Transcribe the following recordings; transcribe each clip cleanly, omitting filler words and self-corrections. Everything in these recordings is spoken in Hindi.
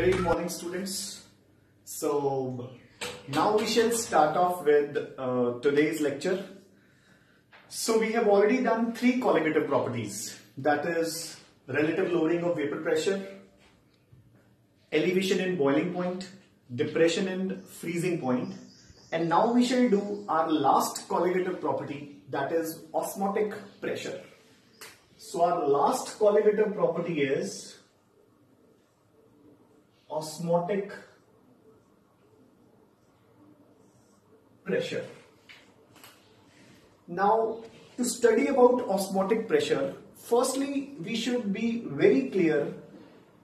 Very good morning, students. So now we shall start off with today's lecture. So we have already done three colligative properties, that is relative lowering of vapor pressure, elevation in boiling point, depression in freezing point, and now we shall do our last colligative property, that is osmotic pressure. So our last colligative property is osmotic pressure. Now, to study about osmotic pressure, firstly we should be very clear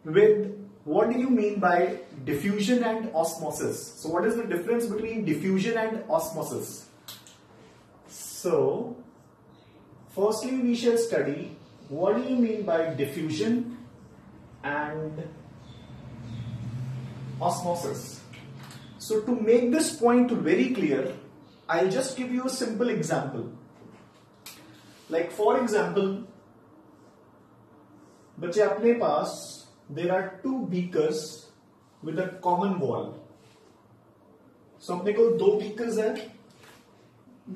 with what do you mean by diffusion and osmosis. So what is the difference between diffusion and osmosis? So firstly we shall study what do you mean by diffusion and osmosis. So to make this point very clear, I'll just give you a simple example. Like for example, बच्चे अपने पास there are two beakers with a common wall. So अपने को दो beakers है.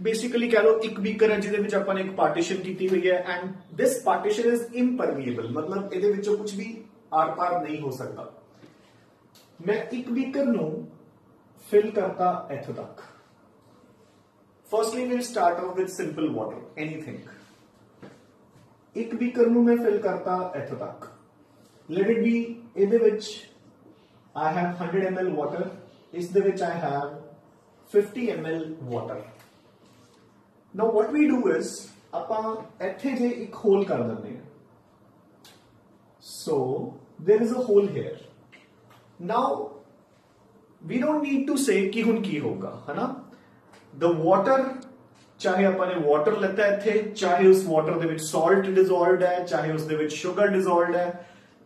Basically कह लो एक beaker है जिसके विच अपन एक partition की हुई है and this partition is impermeable. मतलब ਇਹਦੇ ਵਿੱਚੋਂ कुछ भी आर पार नहीं हो सकता. मैं एक बीकर नू फिल करता इत्थों तक. Firstly will start of with simple water, anything. एक बीकर नू मैं फिल करता इत्थों तक. लेट इट बी ਇਹਦੇ ਵਿੱਚ I have 100 ml water, ਇਸ ਦੇ ਵਿੱਚ I have 50 ml water. Now what we do is ਆਪਾਂ ਇੱਥੇ ਜੇ ਇੱਕ ਹੋਲ ਕਰ ਦਿੰਦੇ ਹਾਂ. So there is a hole here. Now we don't need to say कि हुन की होगा, है ना? The water, चाहे अपन ने water लेता है थे, चाहे उस water दे विच salt dissolved है, चाहे उस दे विच sugar dissolved है,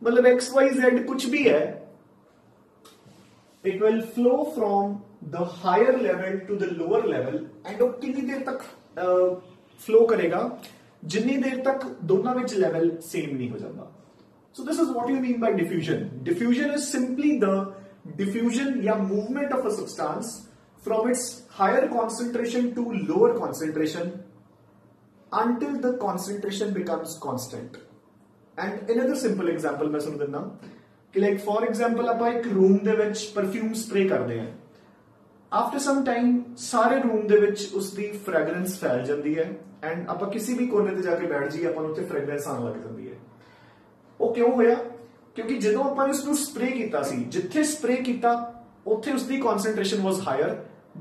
मतलब x y z कुछ भी है, it will flow from the higher level to the lower level and वो कितनी देर तक flow करेगा, जितनी देर तक दोनों विच level same नहीं हो जाता. So this is what you mean by diffusion. Diffusion is simply the diffusion या movement of a substance from its higher concentration to lower concentration until the concentration becomes constant. And another simple example मैं सुन देना कि like for example आप एक room दे विच perfume spray करते हैं. After some time सारे room दे विच उसकी fragrance फैल जाती है and आप किसी भी कोने ते जाके बैठ जाइए अपन उसे fragrance आने लग जाती है. ਉਹ ਕਿਉਂ ਹੋਇਆ? ਕਿਉਂਕਿ ਜਦੋਂ ਆਪਾਂ ਇਸ ਨੂੰ ਸਪਰੇ ਕੀਤਾ ਸੀ, ਜਿੱਥੇ ਸਪਰੇ ਕੀਤਾ ਉੱਥੇ ਉਸ ਦੀ ਕਨਸੈਂਟ੍ਰੇਸ਼ਨ ਵਾਸ ਹਾਇਰ,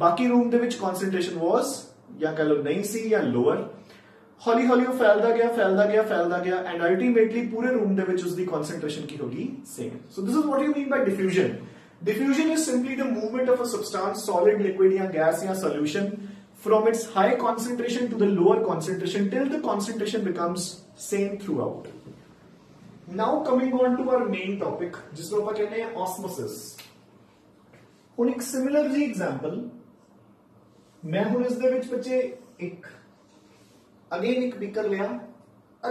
ਬਾਕੀ ਰੂਮ ਦੇ ਵਿੱਚ ਕਨਸੈਂਟ੍ਰੇਸ਼ਨ ਵਾਸ ਜਾਂ ਕਹ ਲਓ ਨਹੀਂ ਸੀ ਜਾਂ ਲੋਅਰ. ਹੌਲੀ ਹੌਲੀ ਉਹ ਫੈਲਦਾ ਗਿਆ ਐਂਡ ਅਲਟੀਮੇਟਲੀ ਪੂਰੇ ਰੂਮ ਦੇ ਵਿੱਚ ਉਸ ਦੀ ਕਨਸੈਂਟ੍ਰੇਸ਼ਨ ਕੀ ਹੋਗੀ? Same. So this is what you mean by diffusion. Diffusion is simply the movement of a substance, solid, liquid या gas या solution from its high concentration to the lower concentration till the concentration becomes same throughout. Now coming on to our main topic, जिसको ਆਪਾਂ कहते हैं osmosis. ਹੁਣ ਇੱਕ similar जी example, मैं ਹੁਣ ਇਸ ਦੇ ਵਿੱਚ ਬੱਚੇ ਇੱਕ again ਇੱਕ beaker ਲਿਆ,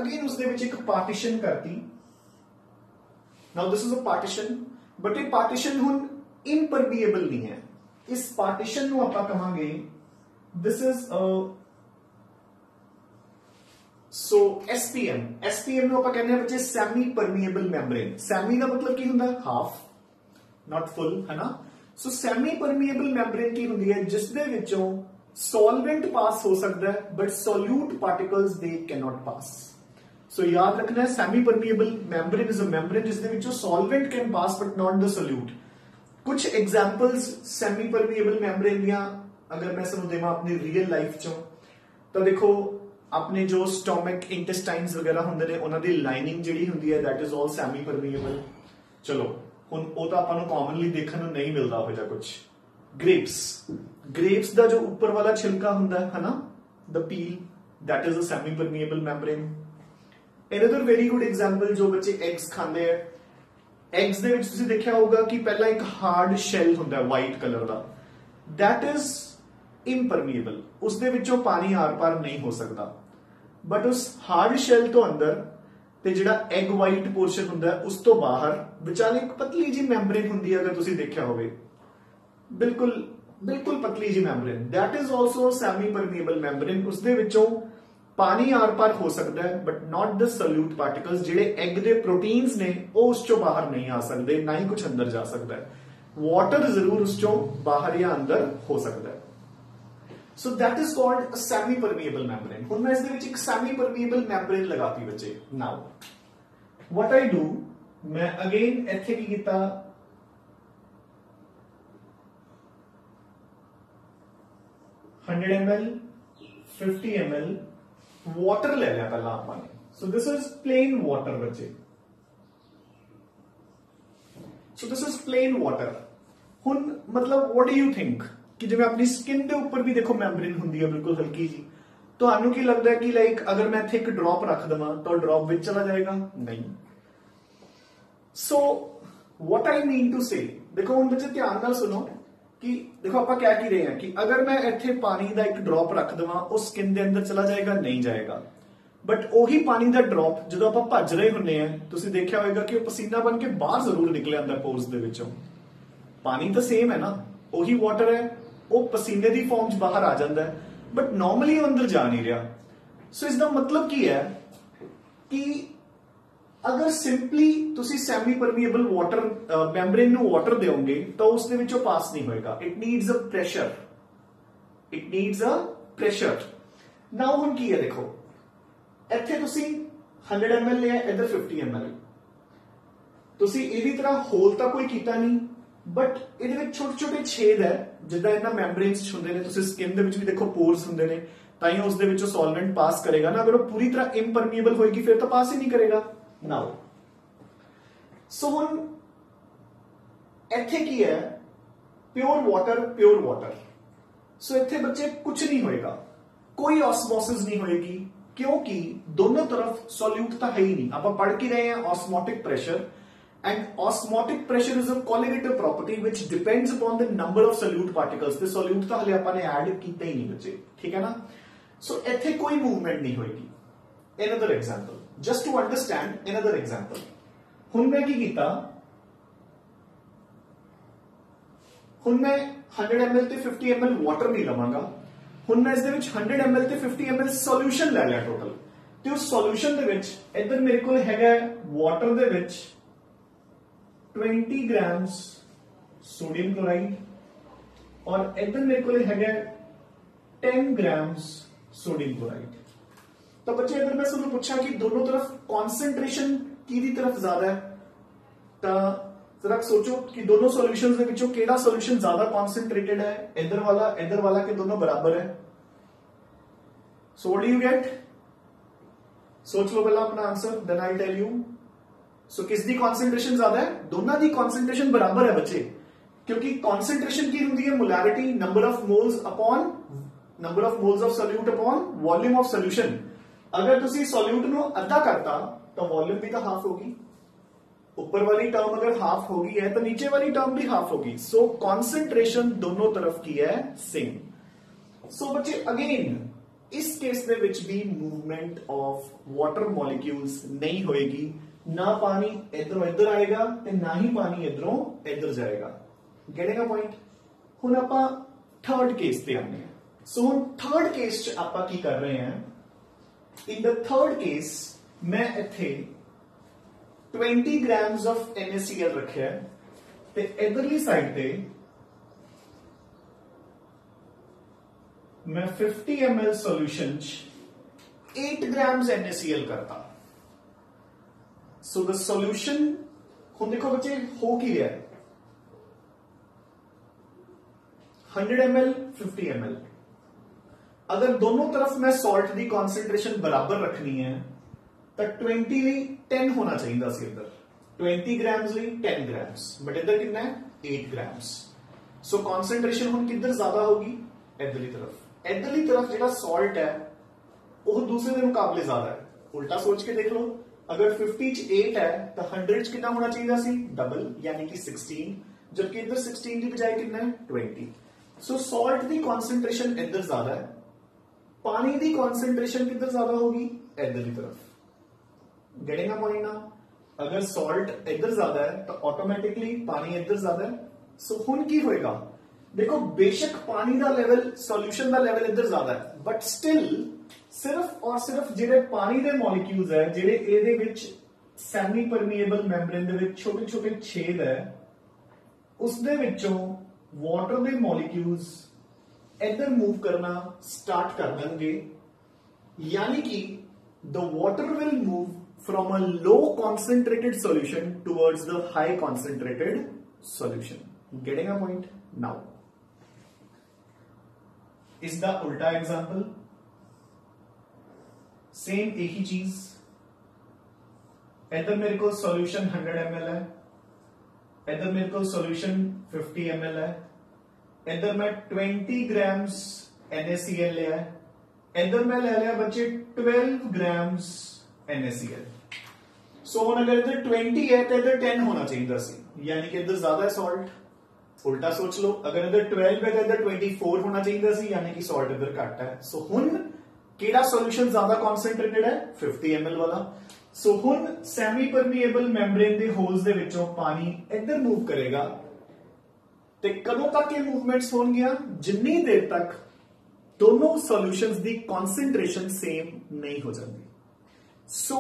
again ਉਸ ਦੇ ਵਿੱਚ ਇੱਕ partition ਕਰਤੀ. Now this is a partition, but ਇਹ partition ਹੁਣ impermeable ਨਹੀਂ ਹੈ. ਇਸ partition ਨੂੰ ਆਪਾਂ ਕਹਾਂਗੇ this is a So SPM ਨੂੰ ਆਪਾਂ ਕਹਿੰਦੇ ਹਾਂ ਬੱਚੇ semi permeable membrane. Semi ਦਾ ਮਤਲਬ ਕੀ ਹੁੰਦਾ? Half, not full, है ना? So semi permeable membrane ਕੀ ਹੁੰਦੀ ਹੈ? ਜਿਸ ਦੇ ਵਿੱਚੋਂ solvent pass ਹੋ ਸਕਦਾ ਹੈ but solute particles they cannot pass. So ਯਾਦ ਰੱਖਣਾ ਹੈ semi permeable membrane is a membrane ਜਿਸ ਦੇ ਵਿੱਚੋਂ solvent can pass but not the solute. ਕੁਝ examples semi permeable membrane ਦੀਆਂ ਅਗਰ ਮੈਂ ਤੁਹਾਨੂੰ ਦੇਵਾਂ ਆਪਣੀ ਰੀਅਲ ਲਾਈਫ ਚੋਂ ਤਾਂ ਦੇਖੋ अपने जो स्टोमक इंटेस्टाइन्स वगैरह होंदे ने उन्हां दी लाइनिंग जिहड़ी हुंदी है that is all semi permeable. चलो हुण ओह तां आपां नूं कॉमनली देखण नूं नहीं मिलदा हो जा कुछ. ग्रेप्स दा जो ऊपर वाला छिलका हुंदा है ना, the peel, that is a semi permeable membrane. Another very good example जो बच्चे एग्स खांदे हैं, एग्स दे विच तुसीं देखिया होगा कि पहला एक हार्ड शैल हुंदा है वाइट कलर दा, दैट इज impermeable. उसदे विचों पानी आर पार नहीं हो सकता. बट उस हार्ड शैल तो अंदर ਤੇ ਜਿਹੜਾ ਐਗ ਵਾਈਟ ਪੋਰਸ਼ਨ ਹੁੰਦਾ ਉਸ ਤੋਂ ਬਾਹਰ ਵਿਚਾਲੇ ਇੱਕ ਪਤਲੀ ਜੀ ਮੈਂਬਰੇਨ ਹੁੰਦੀ ਹੈ, ਅਗਰ ਤੁਸੀਂ ਦੇਖਿਆ ਹੋਵੇ, ਬਿਲਕੁਲ ਬਿਲਕੁਲ ਪਤਲੀ ਜੀ membrane, that is also semi permeable membrane। ਉਸ ਦੇ ਵਿੱਚੋਂ ਪਾਣੀ ਆਰ ਪਾਰ ਹੋ ਸਕਦਾ ਹੈ, but not the solute particles. ਜਿਹੜੇ ਐਗ ਦੇ ਪ੍ਰੋਟੀਨਸ ਨੇ ਉਹ ਉਸ ਚੋਂ ਬਾਹਰ ਨਹੀਂ ਆ ਸਕਦੇ, ਨਾ ਹੀ ਕੁਝ ਅੰਦਰ ਜਾ ਸਕਦਾ ਹੈ। ਵਾਟਰ ਜ਼ਰੂਰ ਉਸ ਚੋਂ ਬਾਹਰ ਜਾਂ ਅੰਦਰ ਹੋ ਸਕਦਾ ਹੈ। ਸੋ that is called a semi permeable membrane। ਹੁਣ ਮੈਂ ਇਸ ਦੇ ਵਿੱਚ ਇੱਕ semi permeable membrane ਲਗਾਤੀ ਬੱਚੇ। ਨਾਓ what I do, ਮੈਂ ਅਗੇਨ ਇੱਥੇ ਕੀ ਕੀਤਾ, 100 ml 50 ml वाटर ले लिया पहला आपने। So this is plain water बच्चे, so this is plain water. हुन मतलब व्हाट डू यू थिंक कि जिवें अपनी स्किन के ऊपर भी देखो मैम्ब्रेन हुंदी है बिल्कुल हल्की जी, तुहानू की लगता है कि लाइक अगर मैं इत्थे एक ड्रॉप रख देवां तो ड्रॉप विच चला जाएगा? नहीं। So what I mean to say, देखो हुन बच्चे ध्यान नाल सुनो कि देखो आप क्या की रहे हैं कि अगर मैं इत्थे पानी का एक ड्रॉप रख देवां वो स्किन के अंदर चला जाएगा? नहीं जाएगा। बट ਉਹੀ पानी का ड्रॉप जो ਆਪਾਂ ਭੱਜ ਰਹੇ ਹੁੰਨੇ ਆ, ਤੁਸੀਂ ਦੇਖਿਆ ਹੋਵੇਗਾ ਕਿ ਉਹ ਪਸੀਨਾ ਬਣ ਕੇ ਬਾਹਰ ਜ਼ਰੂਰ ਨਿਕਲ ਆਉਂਦਾ ਪੋਰਸ ਦੇ ਵਿੱਚੋਂ। ਪਾਣੀ ਤਾਂ ਸੇਮ ਹੈ ਨਾ, ਉਹੀ ਵਾਟਰ ਹੈ, ਉਹ ਪਸੀਨੇ ਦੀ ਫਾਰਮ 'ਚ ਬਾਹਰ ਆ ਜਾਂਦਾ ਹੈ, ਬਟ ਨਾਰਮਲੀ ਉਹ ਅੰਦਰ ਜਾ ਨਹੀਂ ਰਿਹਾ। ਸੋ ਇਸ ਦਾ ਮਤਲਬ ਕੀ ਹੈ ਕਿ अगर सिंपली तुसी सैमी परमीएबल वाटर मैम्ब्रेन ਨੂੰ वाटर देओगे तो उसके विचों पास नहीं होएगा। It needs a pressure, it needs a pressure. Now हुन की है देखो, ਇੱਥੇ ਤੁਸੀਂ 100 ml ਲਿਆ, इधर 50 ml, ਤੁਸੀਂ ਇਹਦੀ ਤਰ੍ਹਾਂ ਹੋਲ ਤਾਂ ਕੋਈ ਕੀਤਾ ਨਹੀਂ, ਬਟ ਇਹਦੇ ਵਿੱਚ ਛੋਟੇ ਛੋਟੇ ਛੇਦ ਹੈ ਜਿੱਦਾਂ ਇਹਨਾਂ ਮੈਂਬਰੇਨਸ ਚ ਹੁੰਦੇ ਨੇ। ਤੁਸੀਂ ਸਕਿਨ ਦੇ ਵਿੱਚ ਵੀ ਦੇਖੋ ਪੋਰਸ ਹੁੰਦੇ ਨੇ, ਤਾਂ ਹੀ ਉਸ ਦੇ ਵਿੱਚੋਂ ਸੋਲਵੈਂਟ ਪਾਸ ਕਰੇਗਾ ਨਾ। ਅਗਰ ਉਹ ਪੂਰੀ ਤਰ੍ਹਾਂ ਇਮਪਰਮੀਏਬਲ ਹੋਏਗੀ ਫਿਰ ਤਾਂ ਪਾਸ ਹੀ ਨਹੀਂ ਕਰੇਗਾ। नाउ सो हुन इत्थे की है, प्योर वाटर, प्योर वाटर। सो इत्थे बच्चे कुछ नहीं होएगा, कोई ऑस्मोसिस नहीं होएगी, क्योंकि दोनों तरफ सॉल्यूट तो है ही नहीं। आप पढ़ के रहे हैं osmotic pressure, and osmotic pressure is a colligative property which depends upon the number of solute particles. ते सॉल्यूट तो हले आपने ऐड कीते ही नहीं बच्चे, ठीक है ना। सो इत्थे कोई मूवमेंट नहीं होएगी। Another example, just to understand another example। हुन मैं की कीता, हुन मैं 100 ml ते 50 ml वाटर नहीं लवांगा, हुन मैं इस दे विच 100 ml ते 50 ml सॉल्यूशन ले लिया टोटल। ते उस सॉल्यूशन दे विच इधर मेरे को हैगा वाटर दे विच 20 ग्राम्स सोडियम क्लोराइड, और इधर मेरे को हैगा 10 ग्राम्स सोडियम क्लोराइड। तो बच्चे अगर मैं तुहानू पूछा कि दोनों तरफ कॉन्सेंट्रेशन की तरफ ज्यादा है, तो जरा सोचो कि दोनों सॉल्यूशंस दे विचों केड़ा सॉल्यूशन ज्यादा कॉन्सेंट्रेटेड है, इधर वाला के दोनों बराबर है। So what do you get? सोच लो पहला अपना answer, then I tell you. So किसदी कॉन्सेंट्रेशन ज्यादा है? दोनों दी कॉन्सेंट्रेशन बराबर है बच्चे, क्योंकि कॉन्सेंट्रेशन की होती है molarity, number of moles upon number of moles of solute upon volume of solution. अगर तुसी सॉल्यूट नु अद्धा करता तो वॉल्यूम भी तो हाफ होगी। ऊपर वाली टर्म अगर हाफ होगी है तो नीचे वाली टर्म भी हाफ होगी। सो कॉन्सेंट्रेशन दोनों तरफ की है सेम। सो बच्चे अगेन इस केस दे विच भी मूवमेंट ऑफ वाटर मॉलिक्यूल्स नहीं होएगी, ना पानी इधरों इधर आएगा ते ना ही पानी इधरों इधर जाएगा। Getting a point? हुन आपां थर्ड केस ते आने हैं। सो हुन थर्ड केस च आपां की कर रहे हैं, in the third case मैं इत्थे 20 grams of NaCl रखा है, ते इधरली साइड पे मैं 50 ml सॉल्यूशन 8 grams NaCl करता। सो द सॉल्यूशन हुन देखो बच्चे हो की है 100 ml 50 ml। अगर दोनों तरफ मैं सॉल्ट की कॉन्सेंट्रेशन बराबर रखनी है तो 20 ली 10 होना चाहिए सी, इधर 20 ग्राम्स ली 10 ग्राम्स, बट इधर कितना है 8 ग्राम्स। सो कॉन्सेंट्रेशन हुन किधर ज्यादा होगी? इधरली तरफ। इधरली तरफ जो सॉल्ट है वो दूसरे के मुकाबले ज्यादा है। उल्टा सोच के देख लो, अगर 50 च 8 है तो 100 च कितना होना चाहिए सी? डबल, यानी कि 16, जबकि इधर 16 की बजाय कितना है 20। सो सॉल्ट की कॉन्सेंट्रेशन इधर ज्यादा है, पानी की कॉन्सेंट्रेशन किधर ज्यादा होगी? इधरली तरफ। गेटिंग अ पॉइंट ना? अगर सॉल्ट इधर ज्यादा है तो ऑटोमेटिकली पानी इधर ज्यादा है। सो हुन की होएगा, देखो बेशक पानी का लेवल सॉल्यूशन का लेवल इधर ज्यादा है, बट स्टिल सिर्फ और सिर्फ ਜਿਹੜੇ पानी के मॉलिक्यूल्स है ਜਿਹੜੇ ਇਹਦੇ ਵਿੱਚ ਸੈਮੀ ਪਰਮੀਏਬਲ ਮੈਂਬਰੇਨ ਦੇ ਵਿੱਚ ਛੋਟੇ ਛੋਟੇ ਛੇਦ ਹੈ, ਉਸ ਦੇ ਵਿੱਚੋਂ ਵਾਟਰ ਦੇ ਮੋਲੀਕਿਊਲਸ इधर मूव करना स्टार्ट कर देंगे, यानी कि the water will move from a low concentrated solution towards the high concentrated solution. Getting a point now? इसका उल्टा एग्जांपल, सेम एक ही चीज, इधर मेरे को सॉल्यूशन 100 ml है, इधर मेरे को सॉल्यूशन 50 ml है, इधर मैं 20 ग्राम्स NaCl लिया है, इधर मैं ले लिया बच्चे 12 ग्राम्स NaCl। सो अगर इधर 20 है तो इधर 10 होना चाहिए सी, यानी कि इधर ज्यादा है सॉल्ट। उल्टा सोच लो, अगर इधर 12 है तो इधर 24 होना चाहिए सी, यानी कि सॉल्ट इधर घट है। सो हुन केड़ा सॉल्यूशन ज्यादा कॉन्सेंट्रेटेड है? 50 ml वाला। सो हुन सैमी परमीएबल मैम्ब्रेन दे होल्स दे विचों पानी इधर मूव करेगा, ते कदों तक ये मूवमेंट्स होंगियां? जिन्नी देर तक दोनों सॉल्यूशंस दी कॉन्सेंट्रेशन सेम नहीं हो जाती। सो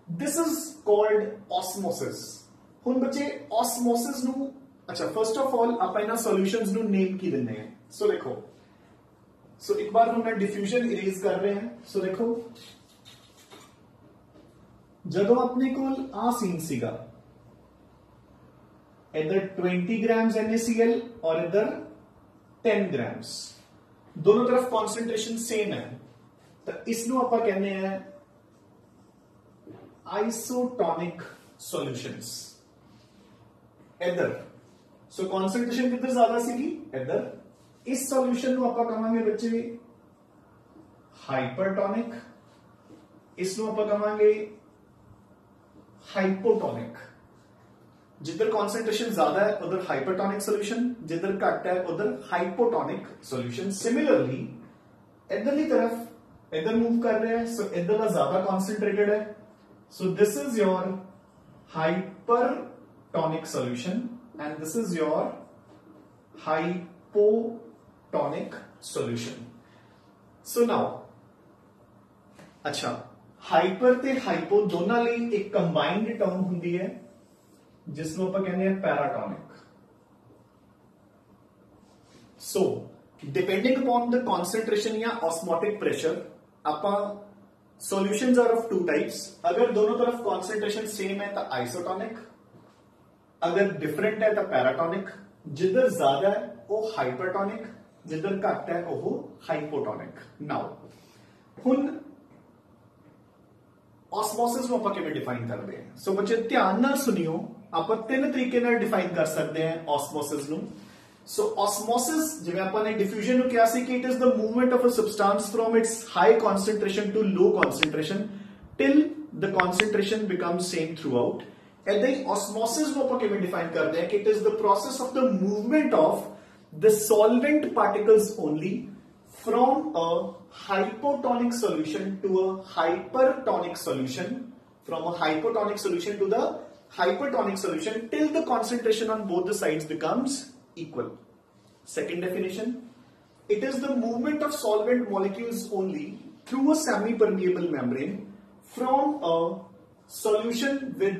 दिस इज कॉल्ड ऑस्मोसिस। हुन बच्चे ऑस्मोसिस नू, अच्छा फर्स्ट ऑफ ऑल आप इन्हां सॉल्यूशंस नू नेम की दिंदे हैं। सो देखो, सो एक बार हम डिफ्यूजन इरेज कर रहे हैं। सो देखो, जदों अपने कोल आ सीन सीगा, इधर 20 ग्राम्स NaCl और इधर 10 ग्राम्स, दोनों तरफ कॉन्सेंट्रेशन सेम है, तो इसनों आप कहने हैं आइसोटोनिक सॉल्यूशंस। इधर सो कॉन्सेंट्रेशन किधर ज्यादा सीगी? इधर। इस सॉल्यूशन को आप कहांगे बच्चे हाइपरटोनिक, इसनों आप कहांगे हाइपोटोनिक। जिधर कॉन्सेंट्रेशन ज्यादा है उधर हाइपरटोनिक सॉल्यूशन, जिधर घट है उधर हाइपोटोनिक सॉल्यूशन। सिमिलरली इधरली तरफ इधर मूव कर रहे हैं, सो इधर का ज्यादा कॉन्सेंट्रेटेड है, सो this is your hypertonic solution and this is your hypotonic solution. So now अच्छा, हाइपर ते हाइपो दोनों ਲਈ एक कंबाइंड टर्म ਹੁੰਦੀ है जिसनों आप कहने हैं पैराटोनिक। So depending upon the concentration या ऑस्मोटिक प्रेशर, आप solutions are of two types. अगर दोनों तरफ कॉन्सेंट्रेशन सेम है तो आइसोटोनिक, अगर डिफरेंट है तो पैराटोनिक। जिधर ज्यादा है वो हाइपरटोनिक, जिधर घट है वो हाइपोटोनिक। नाउ हुन ऑस्मोसिस ਨੂੰ ਆਪਾਂ ਕਿਵੇਂ ਡਿਫਾਈਨ ਕਰਦੇ ਹਾਂ? ਸੋ ਬੱਚੇ ਧਿਆਨ ਨਾਲ ਸੁਣਿਓ, ਆਪਾਂ ਤਿੰਨ ਤਰੀਕੇ ਨਾਲ ਡਿਫਾਈਨ ਕਰ ਸਕਦੇ ਹਾਂ ऑस्मोसिस ਨੂੰ। सो ऑस्मोसिस जिवें ਆਪਾਂ ने डिफ्यूजन ਨੂੰ ਕਿਹਾ ਸੀ ਕਿ it is the movement of a substance from its high concentration to low concentration till the concentration becomes same throughout. ऐसे ही ऑस्मोसिस ਨੂੰ ਆਪਾਂ ਕਿਵੇਂ ਡਿਫਾਈਨ ਕਰਦੇ ਹਾਂ कि it is the process of the movement of the solvent particles only from a hypotonic solution to a hypertonic solution, from a hypotonic solution to the hypertonic solution till the concentration on both the sides becomes equal. Second definition, it is the movement of solvent molecules only through a semi-permeable membrane from a solution with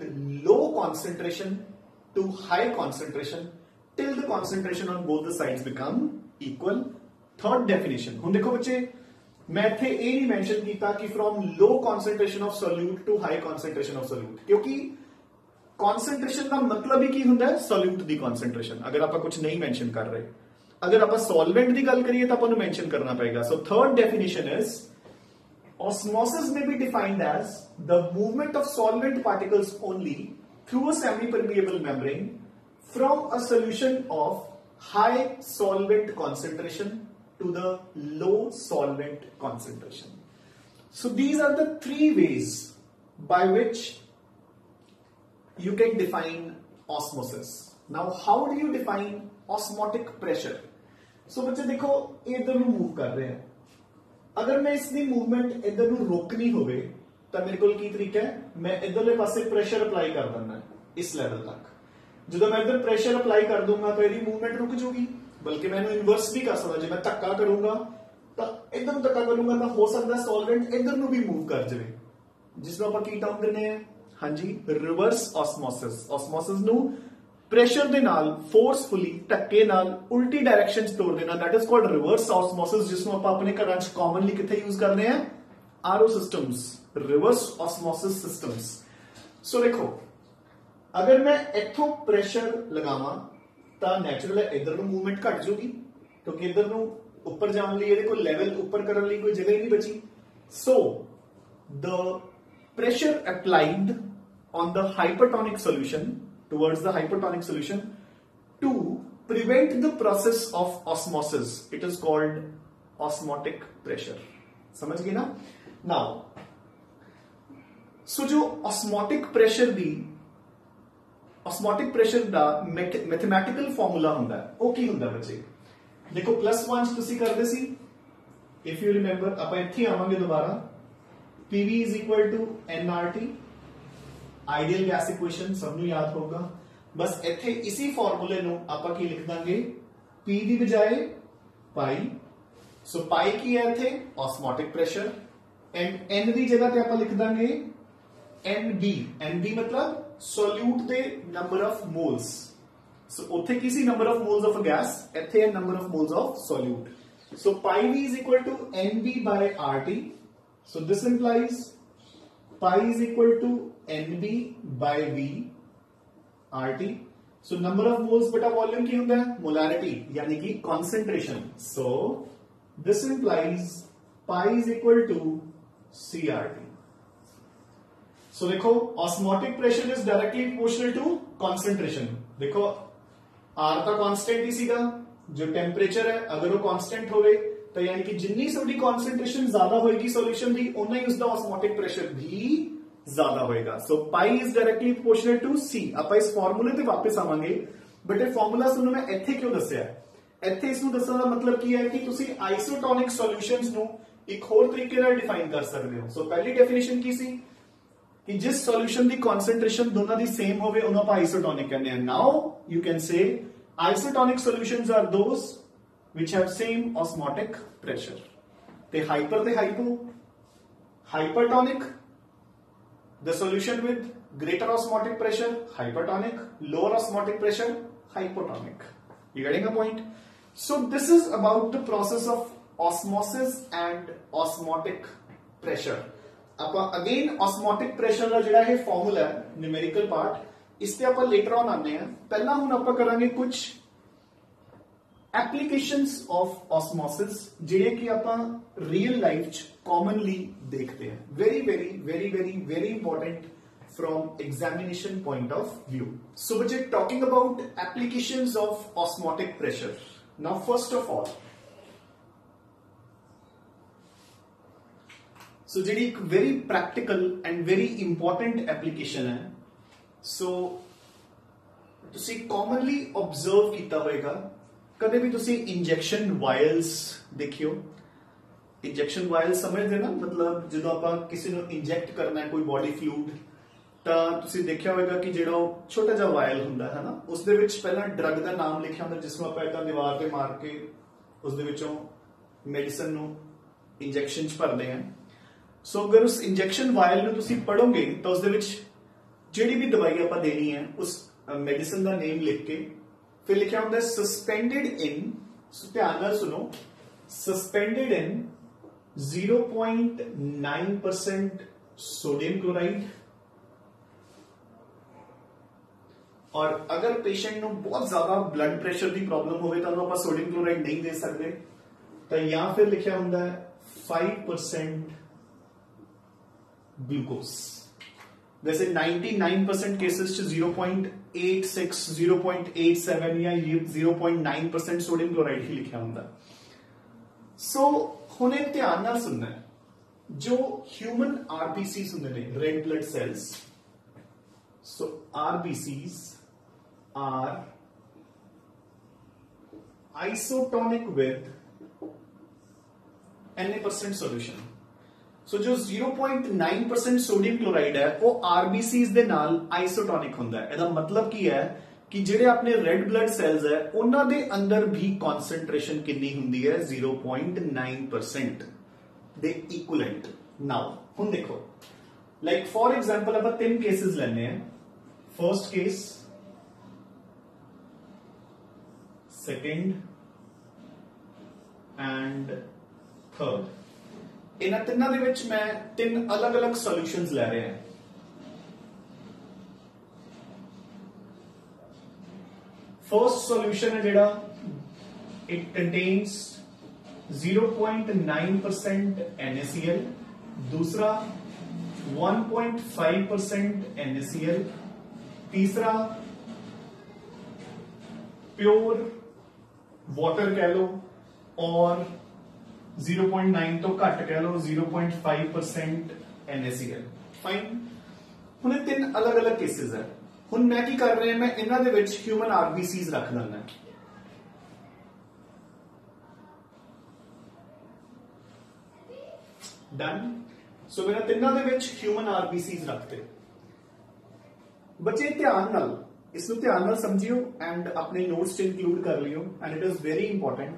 low concentration to high concentration till the concentration on both the sides become equal. Third definition, हुण देखो बच्चे मैं इत्थे ये नहीं मेंशन किया कि from low concentration of solute to high concentration of solute, क्योंकि कॉन्सेंट्रेशन का मतलब ही की हुंदा है सोल्यूट दी कॉन्सेंट्रेशन। अगर आप कुछ नहीं मेंशन कर रहे, अगर आप सॉल्वेंट की गल करिए तो आपको मेंशन करना पड़ेगा। So third definition is osmosis may be defined as the movement of solvent particles only through a semi permeable membrane from a solution of high solvent concentration to the low solvent concentration. So these are the three ways by which you can define osmosis. Now how do you define osmotic pressure? So बच्चे देखो इधर ਨੂੰ मूव कर रहे हैं, अगर मैं इसकी मूवमेंट इधर ਨੂੰ रोकनी होवे ਤਾਂ ਮੇਰੇ ਕੋਲ ਕੀ ਤਰੀਕਾ ਹੈ, ਮੈਂ ਇਧਰਲੇ ਪਾਸੇ ਪ੍ਰੈਸ਼ਰ ਅਪਲਾਈ ਕਰ ਦਿੰਦਾ ਇਸ ਲੈਵਲ ਤੱਕ। ਜਦੋਂ ਮੈਂ ਇਧਰ ਪ੍ਰੈਸ਼ਰ ਅਪਲਾਈ ਕਰ ਦੂੰਗਾ ਤਾਂ ਇਹਦੀ ਮੂਵਮੈਂਟ ਰੁਕ ਜੂਗੀ, ਬਲਕਿ ਮੈਂ ਇਹਨੂੰ ਇਨਵਰਸ ਵੀ ਕਰ ਸਕਦਾ। ਜੇ ਮੈਂ ਧੱਕਾ ਕਰੂੰਗਾ ਤਾਂ ਇਧਰ ਨੂੰ ਧੱਕਾ ਕਰੂੰਗਾ ਤਾਂ ਹੋ ਸਕਦਾ ਸੋਲਵੈਂਟ ਇਧਰ ਨੂੰ ਵੀ ਮੂਵ ਕਰ ਜਾਵੇ, ਜਿਸ ਨੂੰ ਆਪਾਂ ਕੀ ਟਰਮ ਦਿੰਦੇ ਆ, ਹਾਂਜੀ, ਰਿਵਰਸ ਆਸਮੋਸਿਸ। ਆਸਮੋਸਿਸ ਨੂੰ ਪ੍ਰੈਸ਼ਰ ਦੇ ਨਾਲ ਫੋਰਸਫੁਲੀ ਧੱਕੇ ਨਾਲ ਉਲਟੀ ਡਾਇਰੈਕਸ਼ਨ 'ਚ ਤੋੜ ਦੇਣਾ, ਦੈਟ ਇਜ਼ ਕਾਲਡ ਰਿਵਰਸ ਆਸਮੋਸਿਸ, ਜਿਸ ਨੂੰ ਆਪਾਂ ਆਪਣੇ ਘਰਾਂ 'ਚ ਕਾਮਨਲੀ ਕਿੱਥੇ ਯੂਜ਼ ਕਰਦੇ ਆ, ਆਰਓ ਸਿਸਟਮਸ, ਰਿਵਰਸ ਆਸਮੋਸਿਸ ਸਿਸਟਮਸ। ਸੋ ਦੇਖੋ, अगर मैं इथों प्रेशर लगावा तो नैचुरल है इधर ਨੂੰ मूवमेंट घट जाऊगी, क्योंकि इधर ਨੂੰ ऊपर जाने लिए कोई लेवल ऊपर करने लिए कोई जगह ही नहीं बची। So the pressure applied on the hypertonic solution towards the hypertonic solution to prevent the process of osmosis, it is called osmotic pressure. समझ गए ना? नाउ सो जो ऑस्मोटिक प्रेशर भी ऑस्मोटिक प्रेशर का मैथमेटिकल फॉर्मूला होता है, वो की होता है बच्चे? देखो +1 तुसी करते सी, इफ यू रिमेंबर आप इत्थे आवांगे दोबारा, PV is equal to nRT, ideal gas equation सबनों याद होगा। बस इत्थे इसी फॉर्मूले नु आपां की लिख दांगे, P दी बजाए पाई। सो पाई की है इत्थे ऑस्मोटिक प्रेशर, एंड n दी जगह ते आपां लिख दांगे NB। NB मतलब सोल्यूट दे नंबर ऑफ मोल्स। सो उत्थे किसी number of moles of a gas, इत्थे है number of moles of solute. So pi v is equal to NB by RT। So this implies pi is equal to NB by V RT। So number of moles बटा वॉल्यूम की होता है मोलैरिटी, यानी कि concentration. So this implies pi is equal to CRT। So देखो osmotic pressure is directly proportional to concentration. देखो आर तो कांस्टेंट ही सीगा, जो टेम्परेचर है अगर वो कांस्टेंट होवे तो यानी कि जितनी थोड़ी कॉन्सेंट्रेशन ज्यादा होगी सॉल्यूशन की, उतना ही उसका ऑस्मोटिक प्रेशर भी ज्यादा होगा। So pi is directly proportional to C। आप इस फॉर्मूले पे वापस आवांगे, बट ये फॉर्मूला सुनो मैं इत्थे क्यों दस्या? इत्थे इसनु दस्सण दा मतलब की है कि तुसी आइसोटोनिक सॉल्यूशंस नु एक होर तरीके नाल डिफाइन कर सकते हो। सो पहली डेफिनेशन की सी कि जिस सॉल्यूशन की कॉन्सेंट्रेशन दोनों दी सेम होवे उन्हों आप आइसोटोनिक कहते हैं। Now you can say isotonic solutions are those which have same osmotic pressure. ते हाइपर ते hypo, hypertonic the solution with greater osmotic pressure hypertonic, lower osmotic pressure hypotonic. You getting a point? So this is about the process of osmosis and osmotic pressure. आप अगेन ऑस्मोटिक प्रेशर का जिहड़ा है फॉर्मूला है न्यूमेरिकल पार्ट, इस पे आप लेटर ऑन आने हैं। पहला हुण आप करांगे कुछ एप्लीकेशंस ऑफ ऑस्मोसिस जिहड़े कि आप रियल लाइफ च कॉमनली देखते हैं। Very very very very very important from examination point of view. So बच्चे talking about applications of osmotic pressure. Now first of all so जी एक very practical and very important application है। सो तुसी कॉमनली ऑब्जर्व किया होगा, कदे भी तुसी इंजेक्शन वायल्स देखियो। इंजेक्शन वायल्स समझते ना, मतलब जो आप किसी को इंजेक्ट करना है कोई बॉडी फ्लूइड, तो तुसी देखा होगा कि जो छोटा जा वायल हुंदा है ना, उस दे विच पहला ड्रग का नाम लिखा होंदा, जिसमें आप इदां दीवार पे मार के उस दे विचों मेडिसिन नूं इंजेक्शन च भरदे हैं। सो अगर उस इंजेक्शन वायल नूं तुसी पढ़ोगे तो उस दे विच जिहड़ी भी दवाई आपां देनी है उस मेडिसिन का नेम लिख के फिर लिखा होंदा सस्पेंडेड इन, ध्यान नाल सुनो, सस्पेंडेड इन 0.9% सोडियम क्लोराइड। और अगर पेशेंट को बहुत ज्यादा ब्लड प्रेशर की प्रॉब्लम हो तो आप सोडियम क्लोराइड नहीं दे सकते, तो या फिर लिखा होंदा 5% ग्लूकोज। वैसे 99% केसेस 0.86, 0.87 या 0.9% सोडियम क्लोराइड ही लिखा होंदा। सो हुणे ध्यान नाल सुनना है, जो ह्यूमन आरबीसीज होंदे ने, red blood cells, so RBCs are isotonic with Na% solution। सो जो 0.9% सोडियम क्लोराइड है वो आरबीसीज दे नाल आइसोटोनिक हुंदा है। ਇਹਦਾ मतलब की है कि ਜਿਹੜੇ ਆਪਣੇ ਰੈੱਡ ਬਲੱਡ ਸੈਲਸ ਹੈ ਉਹਨਾਂ ਦੇ ਅੰਦਰ ਵੀ ਕਨਸੈਂਟ੍ਰੇਸ਼ਨ ਕਿੰਨੀ ਹੁੰਦੀ ਹੈ 0.9% ਦੇ ਇਕੁਇਵਲੈਂਟ। ਨਾਓ ਹੁਣ ਦੇਖੋ ਲਾਈਕ ਫॉर एग्जांपल ਆਪਾਂ ਤਿੰਨ ਕੇसेस ਲੈਣੇ ਆ। First case, second and third. इन्हां तिन्नां दे विच मैं तीन अलग अलग सॉल्यूशंस ले रहे हैं। फर्स्ट सॉल्यूशन है जेड़ा इट कंटेन्स 0.9% NaCl, दूसरा 1.5% NaCl, तीसरा प्योर वाटर कह लो और 0.9 तो घट कह लो 0.5% NaCl। फाइन। हुण तीन अलग अलग केसेस है। हुण मैं की कर रहे हैं, मैं इन्हां दे विच ह्यूमन आरबीसीज रख देना। डन। सो मेरा तिन्नां दे विच ह्यूमन आरबीसीज रखते। बच्चे ध्यान नाल इसनूं ध्यान नाल समझियो एंड अपने नोट्स च इंक्लूड कर लियो and it is very important.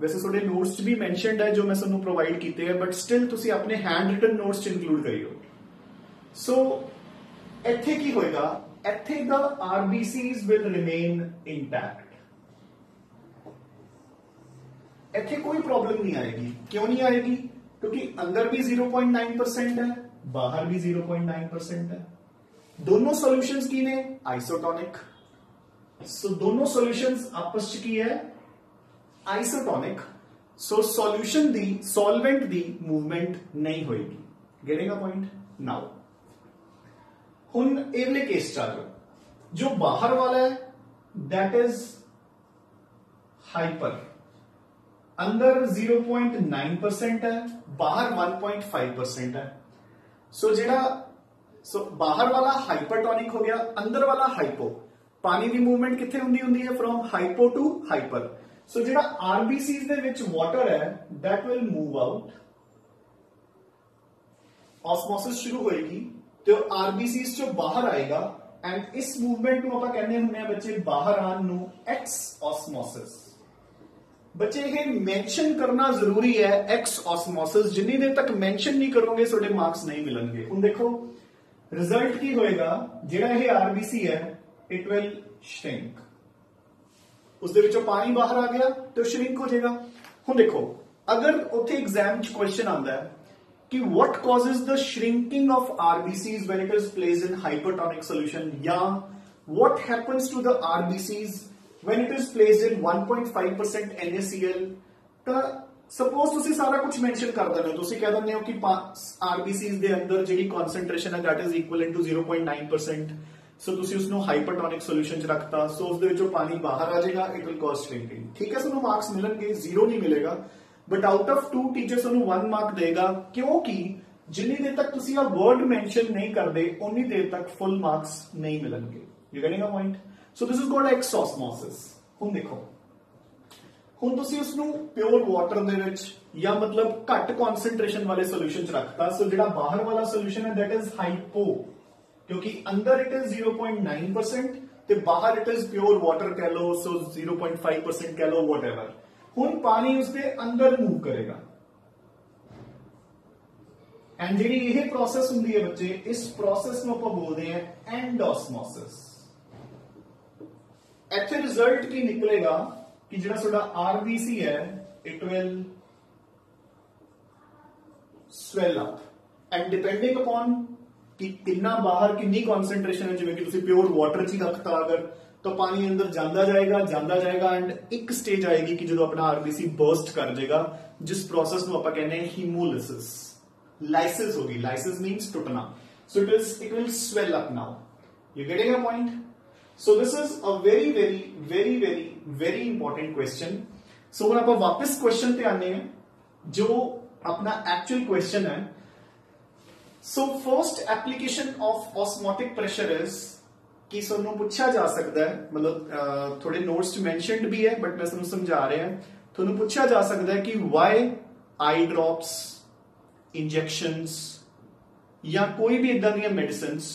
वैसे थोड़े नोट्स च भी मैंशनड है जो मैं तुहानूं प्रोवाइड कीते हैं, बट स्टिल तुसीं अपने हैंड रिटन नोट्स च इंक्लूड करियो। सो इत्थे की होएगा, इत्थे the RBCs will remain intact. इत्थे कोई प्रॉब्लम नहीं आएगी। क्यों नहीं आएगी? क्योंकि अंदर भी 0.9% है, बाहर भी 0.9% है। दोनों सॉल्यूशंस की ने आइसोटोनिक। सो दोनों सॉल्यूशंस आपस च की है isotonic. So solution the solvent the movement नहीं होएगी। Getting a point? नाउ हुण एवले केस चल जो बाहर वाला है दैट इज हाइपर। अंदर 0.9% है, बाहर 1.5% है। सो जेड़ा बाहर वाला हाइपरटोनिक हो गया, अंदर वाला हाइपो। पानी की मूवमेंट किथे हुंदी है फ्रॉम हाइपो टू हाइपर। सो जेड़ा आरबीसीज दे विच वाटर है that will move out, osmosis शुरू होएगी तो आरबीसीज जो बाहर आएगा एंड इस मूवमेंट को आप कहने हुंदे बच्चे बाहर आन नू एक्स ऑस्मोसिस। बच्चे ये मेंशन करना जरूरी है एक्स ऑस्मोसिस। जिन्नी देर तक मेंशन नहीं करोगे थोड़े मार्क्स नहीं मिलेंगे। हुण देखो रिजल्ट की होएगा, जेड़ा ये आरबीसी है इट विल श्रिंक। उसदे विचों पानी बाहर आ गया तो श्रिंक हो जाएगा। हुण देखो अगर उत्थे एग्जाम च क्वेश्चन आंदा है कि what causes the shrinking of RBCs when it is placed in hypertonic solution, या what happens to the RBCs when it is placed in 1.5% NaCl, तो सपोज तुसी सारा कुछ मेंशन कर देने हो। तुसी कह देने हो कि आरबीसीज दे अंदर जेडी कॉन्सेंट्रेशन है दैट इज इक्विवेलेंट टू 0.9%। सो तुसी उसनु हाइपरटोनिक सॉल्यूशन च रखता। सो उसदे विचों पानी बाहर आ जाएगा, इट विल कॉज श्रिंकिंग। ठीक है, तुहानू मार्क्स मिलणगे, 0 नहीं मिलेगा, बट आउट ऑफ 2 टीचर तुहानू 1 मार्क देगा, क्योंकि जिन्नी देर तक तुसी आ वर्ड मेंशन नहीं करदे उन्नी देर तक फुल मार्क्स नहीं मिलणगे। You getting a point? So this is called exosmosis. हुण देखो हुण तुसी उसनू प्योर वाटर दे विच या मतलब घट कॉन्सेंट्रेशन वाले सॉल्यूशन च रखता। सो जेड़ा बाहर वाला सॉल्यूशन है दैट इज हाइपो, क्योंकि अंदर इट इज 0.9% ते बाहर इट इज प्योर वाटर कह लो, सो 0.5% कह लो, व्हाटएवर। हुण पानी उसके अंदर मूव करेगा एंड जेडी यह प्रोसेस हुंदी है बच्चे, इस प्रोसेस नूं आपां बोलदे हैं एंड ऑस्मोसिस। इत्थे रिजल्ट की निकलेगा कि जो थोड़ा आरबीसी है it will swell up and depending upon कि कितना बाहर कितनी कॉन्सेंट्रेशन है, जिवें कि तुसी प्योर वाटर च रखता अगर तो पानी अंदर जाता जाएगा एंड एक स्टेज आएगी कि जो अपना आरबीसी बर्स्ट कर जाएगा, जिस प्रोसेस को आप कहने हैं हीमोलिसिस। लाइसिस होगी, लाइसिस मीन्स टूटना। So it will swell up. Now you getting a point? So this is a very very very very very important question. So हम आप वापस क्वेश्चन पे आने हैं जो अपना एक्चुअल क्वेश्चन है। So first application of osmotic pressure is कि सोनू पूछा जा सकता है, मतलब थोड़े नोट्स मेंशनड भी है बट मैं सोनू समझा रहे हैं। थोनू पूछा जा सकता है कि व्हाई आई ड्रॉप्स इंजैक्शंस या कोई भी इदां दी medicines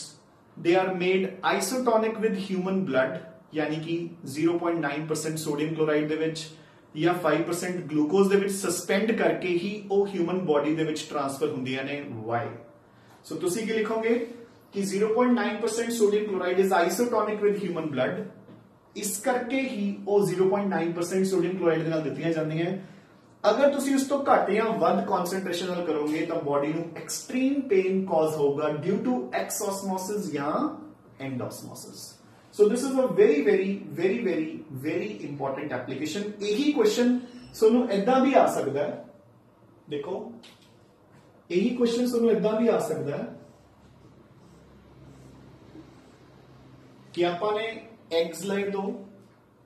they are made isotonic with human blood, यानी कि 0.9% सोडियम क्लोराइड दे विच या 5% ग्लूकोज दे विच सस्पेंड करके ही वो ह्यूमन बॉडी दे विच ट्रांसफर हुंदियां ने। वाई? सो तुसी की लिखोगे कि 0.9% sodium chloride is isotonic with human blood, इस करके ही वो 0.9% सोडियम क्लोराइड दे नाल दित्तियां जांदियां। अगर तुसी उस तो घट या वध कॉन्सेंट्रेशन नाल करोगे तो बॉडी नू एक्सट्रीम पेन कॉज होगा ड्यू टू एक्सऑस्मोसिस या endosmosis. So this is a very very very very very important application. यही क्वेश्चन सोनू इदां भी आ सकता है, देखो यही क्वेश्चन सोनू इदां भी आ सकता है कि आपने एग्स लए दो,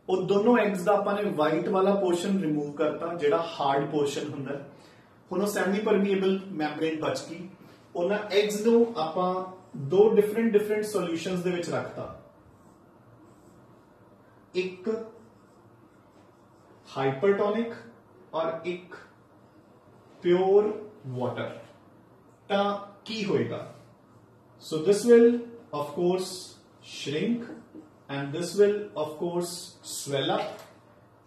और दोनों एग्स का आपने वाइट वाला पोर्शन रिमूव करता, जेड़ा हार्ड पोर्शन हुंदा, हुण सेमी परमीएबल मैम्ब्रेन बच गई। उन्हां एग्स नू आपां दो डिफरेंट सॉल्यूशंस दे विच रखता, एक हाइपरटोनिक और एक प्योर वाटर। ता की होएगा? So this will of course shrink and this will of course swell up.